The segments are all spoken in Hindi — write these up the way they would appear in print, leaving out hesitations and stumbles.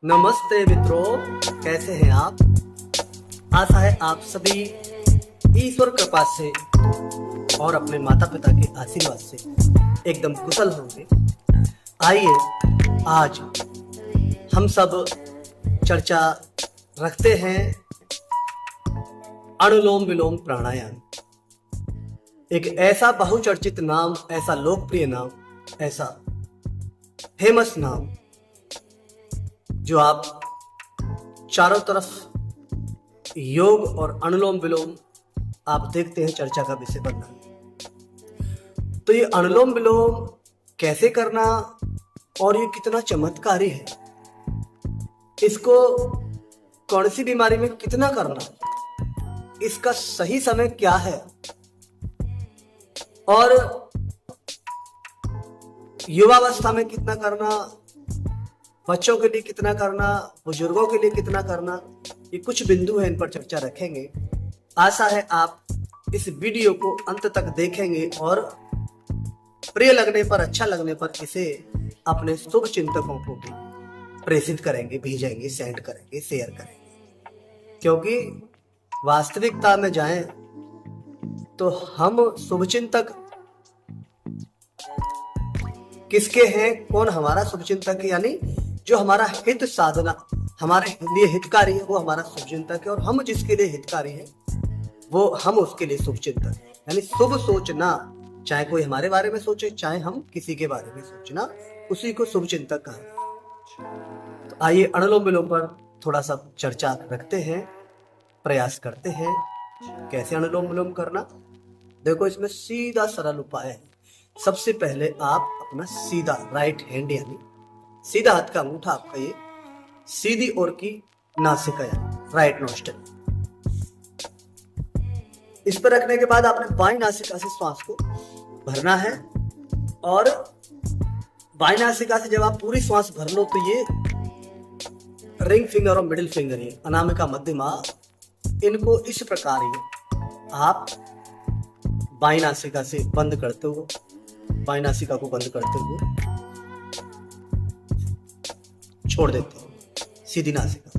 नमस्ते मित्रों, कैसे हैं आप। आशा है आप सभी ईश्वर कृपा से और अपने माता पिता के आशीर्वाद से एकदम कुशल होंगे। आइए आज हम सब चर्चा रखते हैं अनुलोम विलोम प्राणायाम। एक ऐसा बहुचर्चित नाम, ऐसा लोकप्रिय नाम, ऐसा फेमस नाम जो आप चारों तरफ योग और अनुलोम विलोम आप देखते हैं चर्चा का विषय बनना। तो ये अनुलोम विलोम कैसे करना और ये कितना चमत्कारी है, इसको कौन सी बीमारी में कितना करना, इसका सही समय क्या है और युवावस्था में कितना करना, बच्चों के लिए कितना करना, बुजुर्गों के लिए कितना करना, ये कुछ बिंदु हैं, इन पर चर्चा रखेंगे। आशा है आप इस वीडियो को अंत तक देखेंगे और प्रिय लगने पर, अच्छा लगने पर इसे अपने शुभ चिंतकों को भी प्रेषित करेंगे, भेजेंगे, सेंड करेंगे, शेयर करेंगे। क्योंकि वास्तविकता में जाएं तो हम शुभचिंतक किसके हैं, कौन हमारा शुभचिंतक है, यानी जो हमारा हित साधना, हमारे लिए हितकारी है, वो हमारा शुभचिंतक है। और हम जिसके लिए हितकारी है वो हम उसके लिए शुभचिंतक है। यानी शुभ सोचना, चाहे कोई हमारे बारे में सोचे, चाहे हम किसी के बारे में सोचना, उसी को शुभचिंतक कहा। तो आइए अनुलोम विलोम पर थोड़ा सा चर्चा रखते हैं, प्रयास करते हैं कैसे अनुलोम विलोम करना। देखो, इसमें सीधा सरल उपाय है। सबसे पहले आप अपना सीधा राइट हैंड, यानी सीधा हाथ का अंगूठा आपका ये सीधी ओर की नासिका, यानी राइट नोस्ट्रिल, इस पर रखने के बाद आपने बाईं नासिका से श्वास को भरना है। और बाईं नासिका से जब आप पूरी श्वास भर लो तो ये रिंग फिंगर और मिडिल फिंगर, ये अनामिका मध्यमा, इनको इस प्रकार ही आप बाईं नासिका से बंद करते हुए, बाईं नासिका को बंद करते हुए छोड़ देते हैं सीधी नासिका से।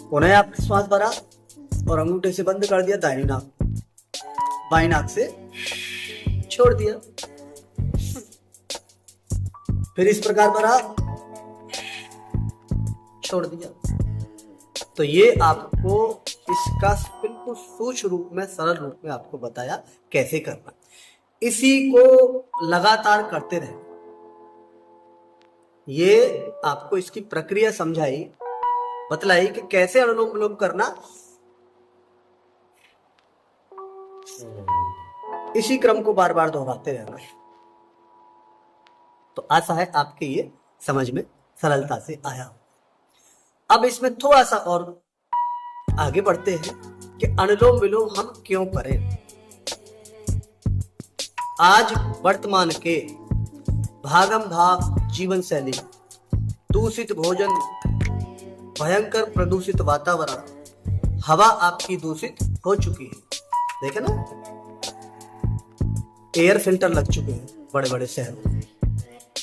उन्हें आपने श्वास भरा और अंगूठे से बंद कर दिया दाहिनी नाक, बाईं नाक से छोड़ दिया। फिर इस प्रकार भरा, छोड़ दिया। तो ये आपको इसका बिल्कुल सूक्ष्म रूप में, सरल रूप में आपको बताया कैसे करना। इसी को लगातार करते रहे। ये आपको इसकी प्रक्रिया समझाई, बतलाई कि कैसे अनुलोम विलोम करना। इसी क्रम को बार बार दोहराते रहना। तो आशा है आपके ये समझ में सरलता से आया। अब इसमें थोड़ा सा और आगे बढ़ते हैं कि अनुलोम विलोम हम क्यों करें। आज वर्तमान के भागम भाग जीवन शैली, दूषित भोजन, भयंकर प्रदूषित वातावरण, हवा आपकी दूषित हो चुकी है। देखे ना, एयर फिल्टर लग चुके हैं बड़े बड़े शहरों में,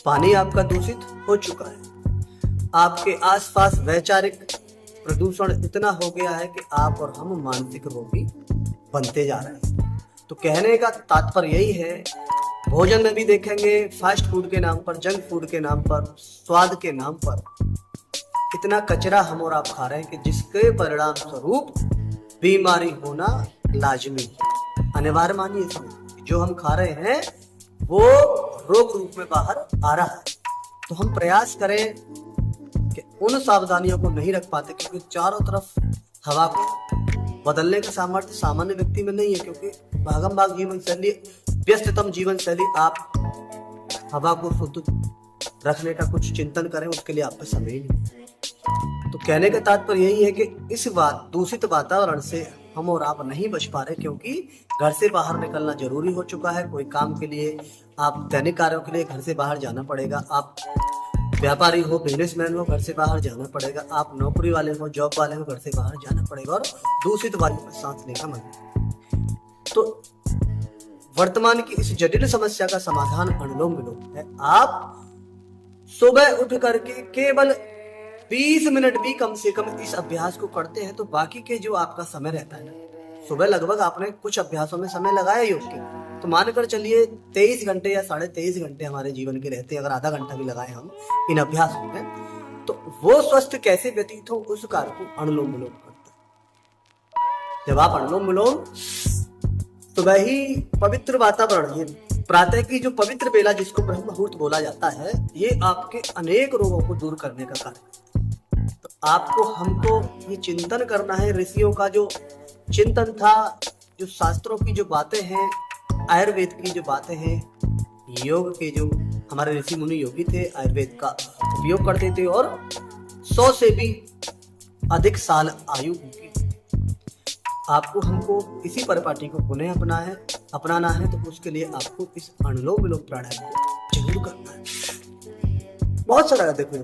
पानी आपका दूषित हो चुका है, आपके आसपास वैचारिक प्रदूषण इतना हो गया है कि आप और हम मानसिक रोगी बनते जा रहे हैं। तो कहने का तात्पर्य यही है, भोजन में भी देखेंगे फास्ट फूड के नाम पर, जंक फूड के नाम पर, स्वाद के नाम पर इतना कचरा हम और आप खा रहे हैं कि जिसके परिणाम स्वरूप बीमारी होना लाजमी, अनिवार्य मानिए। जो हम खा रहे हैं वो रोग रूप में बाहर आ रहा है। तो हम प्रयास करें कि उन सावधानियों को नहीं रख पाते, क्योंकि चारों तरफ हवा को बदलने का सामर्थ्य सामान्य व्यक्ति में नहीं है। क्योंकि भागम भाग जीवन शैली, व्यस्ततम जीवन शैली, आप हवा को शुद्ध रखने का कुछ चिंतन करें, उसके लिए आपका समय ही नहीं। तो कहने का तात्पर्य यही है कि इस दूषित वातावरण से हम और आप नहीं बच पा रहे, क्योंकि घर से बाहर निकलना जरूरी हो चुका है। कोई काम के लिए, आप दैनिक कार्यों के लिए घर से बाहर जाना पड़ेगा। आप व्यापारी हो, बिजनेसमैन हो, घर से बाहर जाना पड़ेगा। आप नौकरी वाले हो, जॉब वाले हो, घर से बाहर जाना पड़ेगा और दूषित वायु में सांस लेना मन। तो वर्तमान की इस जटिल समस्या का समाधान अनुलोम विलोम है। आप सुबह उठ करके केवल 20 मिनट भी कम से कम इस अभ्यास को करते हैं तो बाकी के जो आपका समय रहता है ना, सुबह लगभग आपने कुछ अभ्यासों में समय लगाया योग के, तो मानकर चलिए 23 घंटे या 23.5 घंटे हमारे जीवन के रहते हैं। अगर आधा घंटा भी लगाए हम इन अभ्यासों में, तो वो स्वस्थ कैसे व्यतीत हो उस कार्य को अनुलोम विलोम करता है। जब आप अनुलोम विलोम सुबह ही पवित्र वातावरण, ये प्रातः की जो पवित्र बेला जिसको ब्रह्म मुहूर्त बोला जाता है, ये आपके अनेक रोगों को दूर करने का कार्य है। तो आपको हमको ये चिंतन करना है, ऋषियों का जो चिंतन था, जो शास्त्रों की जो बातें हैं, आयुर्वेद की जो बातें हैं, योग के जो हमारे ऋषि मुनि योगी थे आयुर्वेद का उपयोग करते थे और 100 से भी अधिक साल आयु उनकी। आपको हमको इसी परिपाटी को पुनः अपनाना है, तो उसके लिए आपको इस अनुलोम विलोम प्राणायाम को जरूर करना है। बहुत सारा देखो,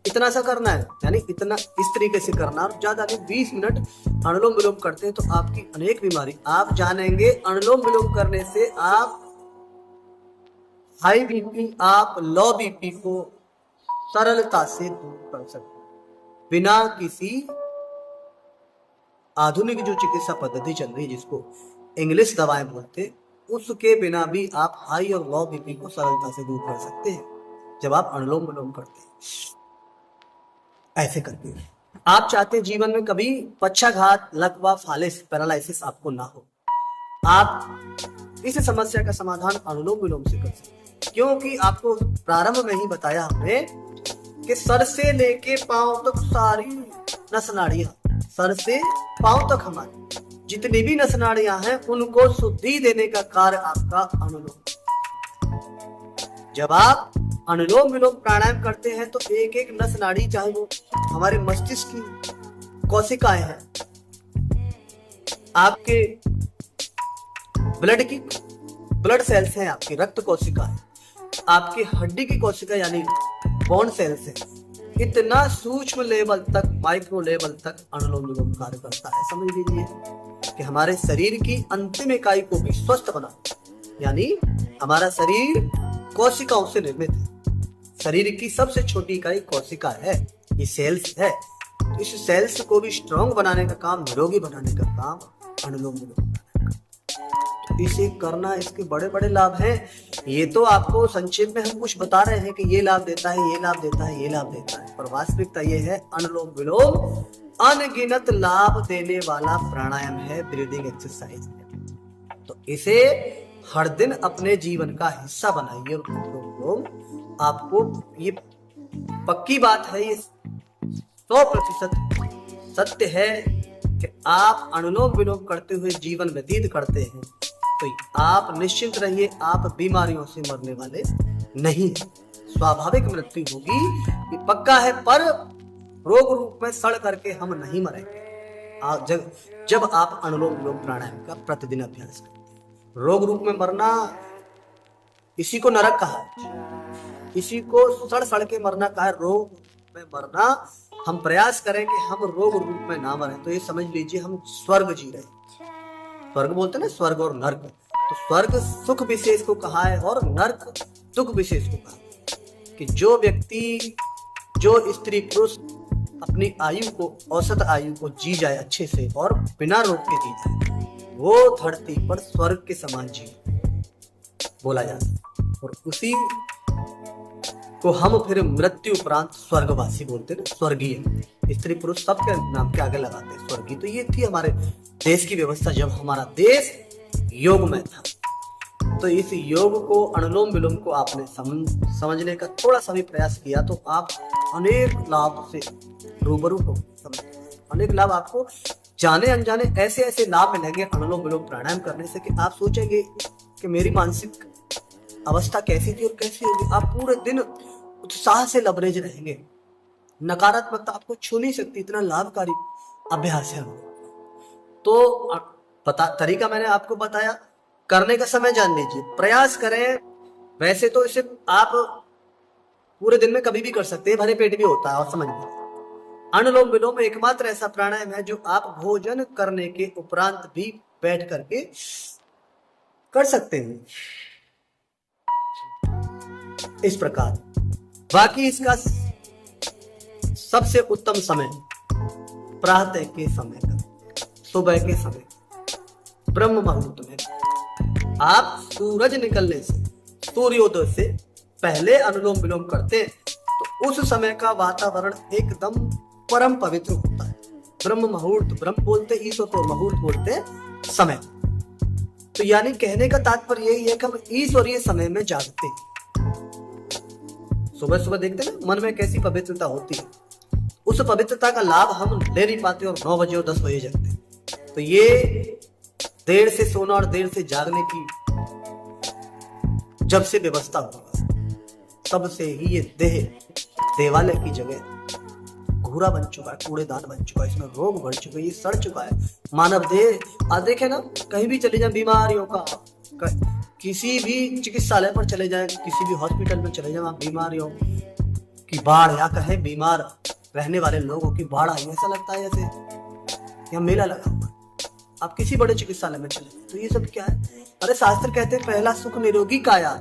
इतना सा करना है, यानी इतना इस तरीके से करना, और ज्यादा नहीं 20 मिनट अनुलोम विलोम करते हैं तो आपकी अनेक बीमारी आप जानेंगे। अनुलोम विलोम करने से आप हाई बीपी, आप लो बीपी को सरलता से दूर कर सकते हैं बिना किसी आधुनिक जो चिकित्सा पद्धति चल रही है जिसको इंग्लिश दवाएं बोलते, उसके बिना भी आप हाई और लो बीपी को सरलता से दूर कर सकते हैं जब आप अनुलोम विलोम करते हैं। ऐसे करते हैं आप चाहते हैं जीवन में कभी पक्षाघात, लकवा, फालिस, पैरालिसिस आपको ना हो। आप इस समस्या का समाधान अनुलोम विलोम से कर सकते हैं, क्योंकि आपको प्रारंभ में ही बताया हमने कि सर से लेके पांव तक सारी नस नाड़ियां, सर से पांव तक हमारी जितनी भी नस नाड़ियां हैं उनको शुद्धि देने का कार्य आपका अनुलोम। जब आप अनुलोम विलोम प्राणायाम करते हैं तो एक एक नस नाड़ी, चाहे वो हमारे मस्तिष्क की कोशिकाएं हैं, आपके ब्लड सेल्स हैं, आपकी रक्त कोशिका है, आपकी हड्डी की कोशिका यानी बोन सेल्स है, इतना सूक्ष्म लेवल तक, माइक्रो लेवल तक अनुलोम विलोम कार्य करता है। समझ लीजिए कि हमारे शरीर की अंतिम इकाई को भी स्वस्थ बना, यानी हमारा शरीर कोशिकाओं से निर्मित है। शरीर की सबसे छोटी इकाई कोशिका है, ये सेल्स है। इस सेल्स को भी स्ट्रांग बनाने का काम, निरोगी बनाने का काम अनुलोम विलोम का। तो इसे करना, इसके बड़े बड़े लाभ हैं। ये तो आपको संक्षेप में हम कुछ बता रहे हैं कि ये लाभ देता है, ये लाभ देता है, ये लाभ देता है, पर वास्तविकता ये है अनुलोम विलोम अनगिनत लाभ देने वाला प्राणायाम है, ब्रीदिंग एक्सरसाइज है। तो इसे हर दिन अपने जीवन का हिस्सा बनाइए। और अनुलोम विलोम आपको, ये पक्की बात है, ये 100% सत्य है कि आप अनुलोम विलोम करते हुए जीवन व्यतीत करते हैं तो आप निश्चिंत रहिए, आप बीमारियों से मरने वाले नहीं हैं। स्वाभाविक मृत्यु होगी, ये पक्का है, पर रोग रूप में सड़ करके हम नहीं मरेंगे जब आप अनुलोम विलोम प्राणायाम का प्रतिदिन अभ्यास करते हैं। रोग रूप में मरना, इसी को नरक कहा है, इसी को सड़ के मरना कहा है। रोग में मरना, हम प्रयास करें कि हम रोग रूप में ना मरें, तो ये समझ लीजिए हम स्वर्ग जी रहे हैं। स्वर्ग बोलते ना, स्वर्ग और नर्क, तो स्वर्ग सुख विशेष को कहा है और नर्क दुख विशेष को कहा है कि जो व्यक्ति, जो स्त्री पुरुष अपनी आयु को, औसत आयु को जी जाए अच्छे से और बिना रोग के जी जाए, वो धरती पर स्वर्ग के समान जी बोला जाता है। और उसी को हम फिर मृत्यु उपरांत स्वर्गवासी बोलते हैं, स्वर्गीय। स्त्री पुरुष सबके नाम के आगे लगाते हैं स्वर्गीय। तो ये थी हमारे देश की व्यवस्था जब हमारा देश योग में था। तो इस योग को, अनुलोम विलोम को आपने समझने का थोड़ा सा भी प्रयास किया तो आप अनेक लाभ से रूबरू हो। अनेक लाभ आपको जाने अनजाने ऐसे ऐसे लाभ मिलेंगे अनुलोम विलोम प्राणायाम करने से कि आप सोचेंगे कि मेरी मानसिक अवस्था कैसी थी और कैसी होगी। आप पूरे दिन उत्साह से लबरेज रहेंगे, नकारात्मकता आपको छू नहीं सकती, इतना लाभकारी अभ्यास है। तो तरीका मैंने आपको बताया, करने का समय जान लीजिए, प्रयास करें। वैसे तो इसे आप पूरे दिन में कभी भी कर सकते हैं, भरे पेट भी होता है। और समझ लीजिए अनुलोम विलोम एकमात्र ऐसा प्राणायाम है जो आप भोजन करने के उपरांत भी बैठ करके कर सकते हैं। इस प्रकार बाकी इसका सबसे उत्तम समय प्रातः के समय का, सुबह के समय, ब्रह्म मुहूर्त में। आप सूरज निकलने से, सूर्योदय से पहले अनुलोम विलोम करते हैं तो उस समय का वातावरण एकदम परम पवित्र होता है। ब्रह्म मुहूर्त, ब्रह्म बोलते ईश्वर को, मुहूर्त बोलते समय। तो यानी कहने का तात्पर्य यही है कि हम ईश्वरीय समय में जागते हैं। सुबह सुबह देखते हैं ना मन में कैसी पवित्रता होती है, उस पवित्रता का लाभ हम ले नहीं पाते और 9 बजे और 10 बजे जगते हैं। तो ये देर से सोना और देर से जागने की जब से व्यवस्था हुआ, तब से ही ये देह देवालय की जगह घूरा बन चुका है, कूड़ेदान बन चुका है, इसमें रोग बढ़ चुके हैं, ये सड़ चुका है मानव देह। आज देखे ना, कहीं भी चले जाए बीमारियों का, किसी भी चिकित्सालय पर चले जाए, किसी भी हॉस्पिटल में चले जाए, बीमारियों की बाढ़, या कहें बीमार रहने वाले लोगों की बाढ़ आई, ऐसा लगता है जैसे यहाँ मेला लगा हुआ है। आप किसी बड़े चिकित्सालय में चले जाए तो ये सब क्या है? अरे शास्त्र कहते हैं पहला सुख निरोगी काया।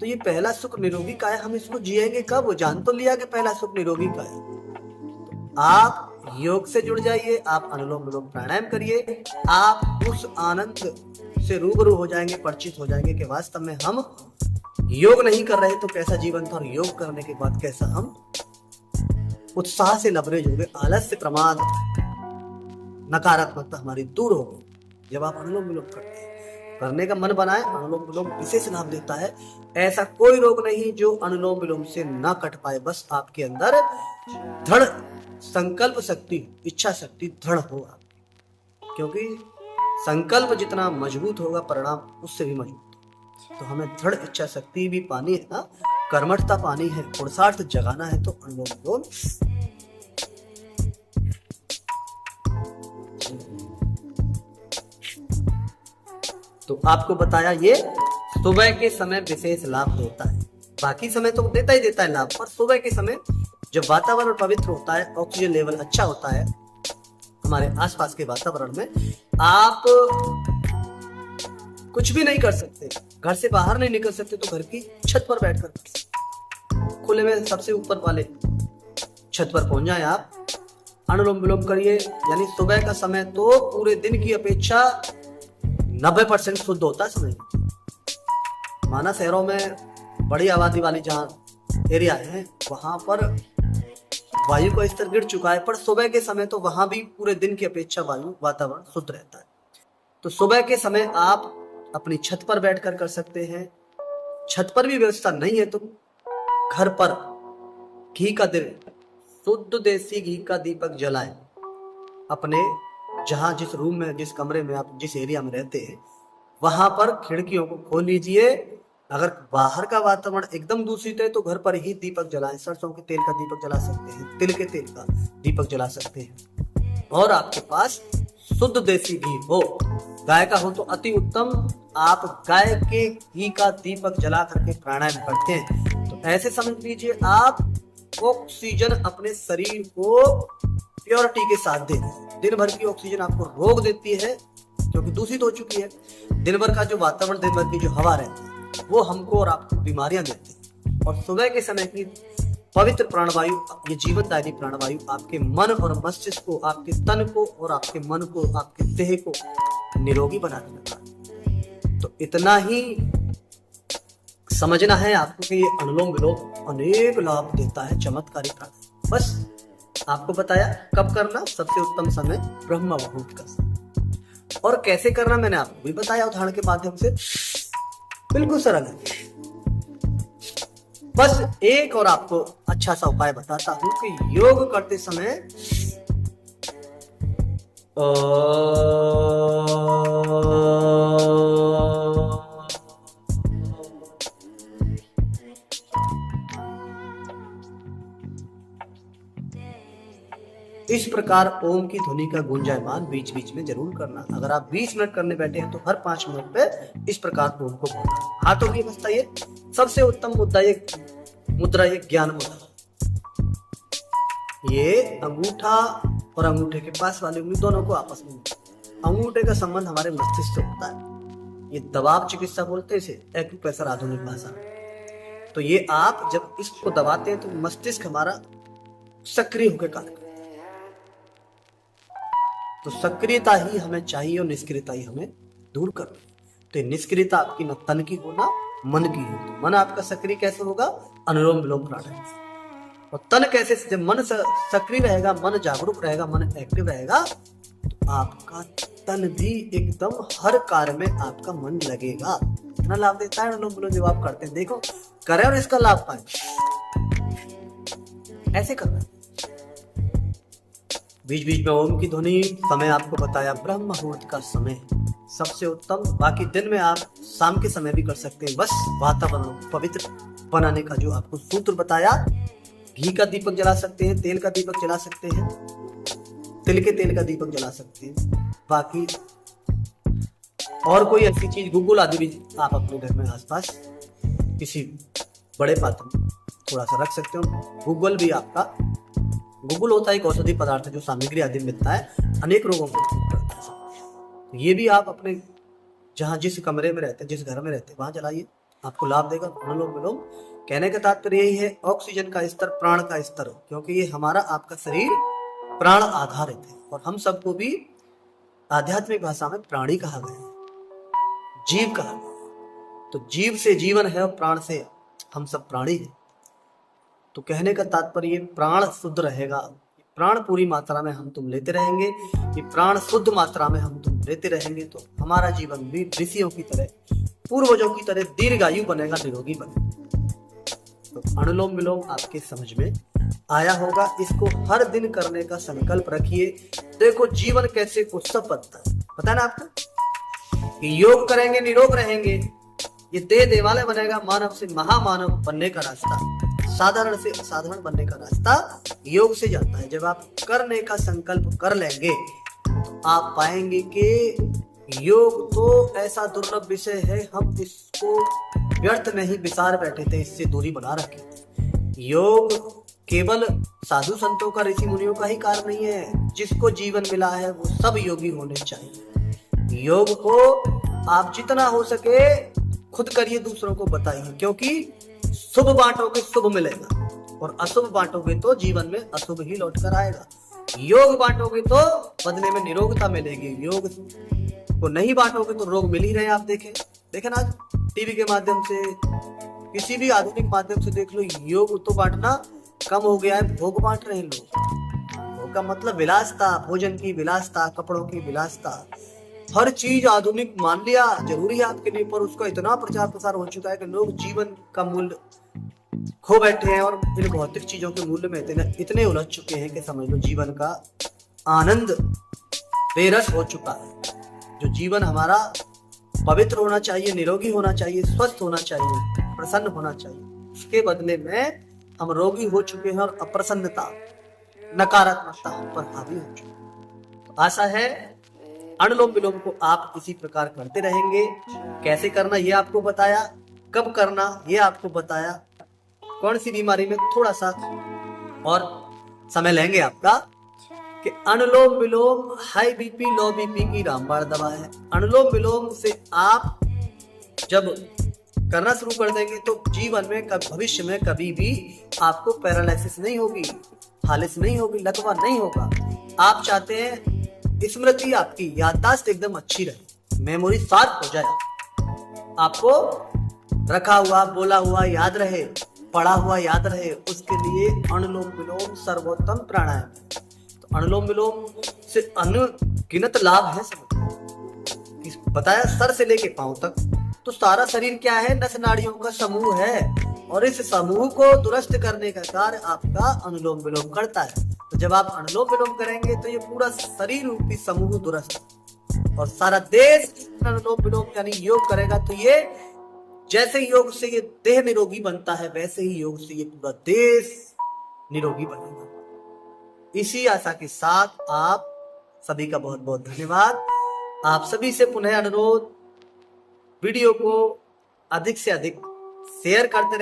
तो ये पहला सुख निरोगी काया, हम इसको जिएंगे कब? जान तो लिया कि पहला सुख निरोगी काया। आप योग से जुड़ जाइए, आप अनुलोम विलोम प्राणायाम करिए, आप उस आनंद से रूबरू हो जाएंगे, परिचित हो जाएंगे कि वास्तव में हम योग नहीं कर रहे तो कैसा जीवन था, और योग करने के बाद कैसा हम उत्साह से लबरेज हो गए, आलस्य, प्रमाद, नकारात्मकता हमारी दूर हो गई। जब आप अनुलोम विलोम करते हैं, करने का मन बनाए, अनुलोम विलोम विशेष लाभ देता है। ऐसा कोई रोग नहीं जो अनुलोम विलोम से ना कट पाए, बस आपके अंदर दृढ़ संकल्प शक्ति, इच्छा शक्ति दृढ़ हो आपकी, क्योंकि संकल्प जितना मजबूत होगा परिणाम उससे भी मजबूत। तो हमें दृढ़ इच्छा शक्ति भी पानी है ना, कर्मठता पानी है, पुरुषार्थ जगाना है, तो अनुलोम विलोम तो आपको बताया ये सुबह के समय विशेष लाभ देता है। बाकी समय तो देता ही देता है लाभ, पर सुबह के समय जब वातावरण पवित्र होता है, ऑक्सीजन लेवल अच्छा होता है हमारे आसपास के वातावरण में, आप कुछ भी नहीं कर सकते, घर से बाहर नहीं निकल सकते तो घर की छत पर बैठकर कर सकते, खुले में सबसे ऊपर वाले छत पर पहुंच जाए आप, अनुलोम विलोम करिए। यानी सुबह का समय तो पूरे दिन की अपेक्षा 90% शुद्ध होता है समय। माना शहरों में बड़ी आबादी वाली जहाँ एरिया है वहां पर वायु का स्तर गिर चुका है, पर सुबह के समय तो वहां भी पूरे दिन की अपेक्षा वायु वातावरण शुद्ध रहता है। तो सुबह के समय आप अपनी छत पर बैठकर कर सकते हैं। छत पर भी व्यवस्था नहीं है तो घर पर घी का दिल, शुद्ध देसी घी का दीपक जलाएं। अपने जहां जिस रूम में, जिस कमरे में आप जिस एरिया में रहते हैं वहां पर खिड़कियों को खोल लीजिए। अगर बाहर का वातावरण एकदम दूषित है तो घर पर ही दीपक जलाएं। सरसों के तेल का दीपक जला सकते हैं, तिल के तेल का दीपक जला सकते हैं, और आपके पास शुद्ध देसी घी हो, गाय का हो तो अति उत्तम। आप गाय के घी का दीपक जला करके प्राणायाम करते हैं तो ऐसे समझ लीजिए आप ऑक्सीजन अपने शरीर को प्योरिटी के साथ दे। दिन भर की ऑक्सीजन आपको रोग देती है क्योंकि दूषित हो चुकी है। दिन भर का जो वातावरण, दिन भर की जो हवा रहती है वो हमको और आपको बीमारियां देती है, और सुबह के समय की पवित्र प्राणवायु, ये जीवनदायी प्राणवायु आपके मन और मस्तिष्क को, आपके तन को और आपके मन को, आपके देह को निरोगी बनाने लगा। तो इतना ही समझना है आपको कि ये अनुलोम विलोम अनेक लाभ देता है, चमत्कारी प्राणायाम। बस आपको बताया कब करना, सबसे उत्तम समय ब्रह्म मुहूर्त का समय। और कैसे करना मैंने आपको भी बताया उदाहरण के माध्यम से, बिल्कुल सरल है। बस एक और आपको अच्छा सा उपाय बताता हूं कि योग करते समय इस प्रकार ओम की ध्वनि का गुंजायमान बीच बीच में जरूर करना। अगर आप 20 मिनट करने बैठे हैं तो हर 5 मिनट पे इस प्रकार ओम को बोलना। हाथों की अवस्था, ये सबसे उत्तम मुद्दा, ये मुद्रा, ये ज्ञान मुद्रा। ये अंगूठा और अंगूठे के पास वाली उंगली दोनों को आपस में, अंगूठे का संबंध हमारे मस्तिष्क से होता है। ये दबाव चिकित्सा बोलते हैं इसे, एक्यूप्रेशर आधुनिक भाषा। तो ये आप जब इसको दबाते हैं तो मस्तिष्क हमारा सक्रिय होकर कार्य करता है। तो सक्रियता ही हमें चाहिए और निष्क्रियता ही हमें दूर करनी है। तो निष्क्रियता आपकी न तन की हो ना मन की हो। तो मन आपका सक्रिय कैसे होगा? अनुलोम विलोम प्राणायाम से। और तन कैसे? जब मन सक्रिय रहेगा, मन जागरूक रहेगा, मन एक्टिव रहेगा, तो आपका तन भी एकदम हर कार्य में आपका मन लगेगा। इतना लाभ देता है अनुलोम विलोम जब आप करते हैं। देखो करें और इसका लाभ पाए, ऐसे करना। बीच बीच में ओम की ध्वनि, समय आपको बताया ब्रह्म मुहूर्त का समय सबसे उत्तम। बाकी दिन में आप शाम के समय भी कर सकते हैं। बस वातावरण पवित्र बनाने का जो आपको सूत्र बताया, घी का दीपक जला सकते हैं, तेल का दीपक जला सकते हैं, तिल के तेल का दीपक जला सकते हैं। बाकी और कोई ऐसी चीज गूगल आदि भी आप अपने घर में आसपास किसी बड़े पात्र में थोड़ा सा रख सकते हो। गूगल भी आपका, गूगल होता है एक औषधि पदार्थ जो सामग्री आदि मिलता है, अनेक रोगों को ठीक करता है। ये भी आप अपने जहाँ जिस कमरे में रहते हैं, जिस घर में रहते हैं, वहां जलाइए, आपको लाभ देगा। अनुलोम विलोम कहने का तात्पर्य यही है, ऑक्सीजन का स्तर प्राण का स्तर हो, क्योंकि ये हमारा आपका शरीर प्राण आधारित है। और हम सबको भी आध्यात्मिक भाषा में प्राणी कहा गया है, जीव कहा गया। तो जीव से जीवन है और प्राण से हम सब प्राणी हैं। तो कहने का तात्पर्य प्राण शुद्ध रहेगा, प्राण पूरी मात्रा में हम तुम लेते रहेंगे, ये प्राण शुद्ध मात्रा में हम तुम लेते रहेंगे, तो हमारा जीवन भी ऋषियों की तरह, पूर्वजों की तरह दीर्घायु बनेगा, निरोगी बनेगा। तो अनुलोम विलोम आपके समझ में आया होगा। इसको हर दिन करने का संकल्प रखिए। देखो जीवन कैसे उत्सव बनता है, पता है ना आपको कि योग करेंगे निरोग रहेंगे, ये देह देवालय बनेगा। मानव से महामानव बनने का रास्ता, साधारण से असाधारण बनने का रास्ता योग से जाता है। जब आप करने का संकल्प कर लेंगे तो आप पाएंगे कि योग तो ऐसा दुर्लभ विषय है, हम इसको व्यर्थ नहीं विचार बैठे थे, इससे दूरी बना रखे थे। योग केवल साधु संतों का, ऋषि मुनियों का ही कार्य नहीं है। जिसको जीवन मिला है वो सब योगी होने चाहिए। योग को आप जितना हो सके खुद करिए, दूसरों को बताइए, क्योंकि शुभ बांटोगे शुभ मिलेगा, और अशुभ बांटोगे तो जीवन में अशुभ ही लौट कर आएगा। योग बांटोगे तो बदले में निरोगता मिलेगी, योग को नहीं बांटोगे तो रोग मिल ही रहे। आप देखें ना, टीवी के माध्यम से, किसी भी आधुनिक माध्यम से देख लो, योग तो बांटना कम हो गया है, भोग बांट रहे हैं लोग। भोग का मतलब विलासता, भोजन की विलासता, कपड़ों की विलासता, हर चीज आधुनिक मान लिया, जरूरी है आपके लिए, पर उसका इतना प्रचार प्रसार हो चुका है कि लोग जीवन का मूल्य खो बैठे हैं और इन भौतिक चीजों के मूल्य में इतने उलझ चुके हैं कि समझ लो जीवन का आनंद बेरस हो चुका है। जो जीवन हमारा पवित्र होना चाहिए, निरोगी होना चाहिए, स्वस्थ होना चाहिए, प्रसन्न होना चाहिए, उसके बदले में हम रोगी हो चुके हैं और अप्रसन्नता, नकारात्मकता हम पर हावी हो चुकी है। तो आशा है अनुलोम विलोम को आप इसी प्रकार करते रहेंगे। कैसे करना ये आपको बताया, कब करना ये आपको बताया, कौन सी बीमारी में थोड़ा सा और समय लेंगे आपका, कि अनुलोम विलोम हाई बीपी लो बीपी की रामबाण दवा है। अनुलोम विलोम से आप जब करना शुरू कर देंगे तो जीवन में भविष्य में कभी भी आपको पैरालिसिस नहीं होगी, फालिस नहीं होगी, लकवा नहीं होगा। आप चाहते हैं स्मृति, आपकी याददाश्त एकदम अच्छी रहे, मेमोरी शार्प हो जाए, आपको रखा हुआ बोला हुआ याद रहे, पढ़ा हुआ याद रहे, उसके लिए अनुलोम विलोम सर्वोत्तम प्राणायाम है। तो अनुलोम विलोम से अनगिनत लाभ है, समझ बताया, सर से लेके पांव तक। तो सारा शरीर क्या है? नस नाड़ियों का समूह है, और इस समूह को दुरुस्त करने का कार्य आपका अनुलोम विलोम करता है। तो जब आप अनुलोम विलोम करेंगे तो ये पूरा शरीर रूपी समूह दुरुस्त, और सारा देश अनुलोम विलोम यानी योग करेगा। तो ये जैसे योग से ये देह निरोगी बनता है, वैसे ही योग से ये पूरा देश निरोगी बनेगा। इसी आशा के साथ आप सभी का बहुत बहुत धन्यवाद। आप सभी से पुनः अनुरोध, वीडियो को अधिक से अधिक शेयर करते रहें।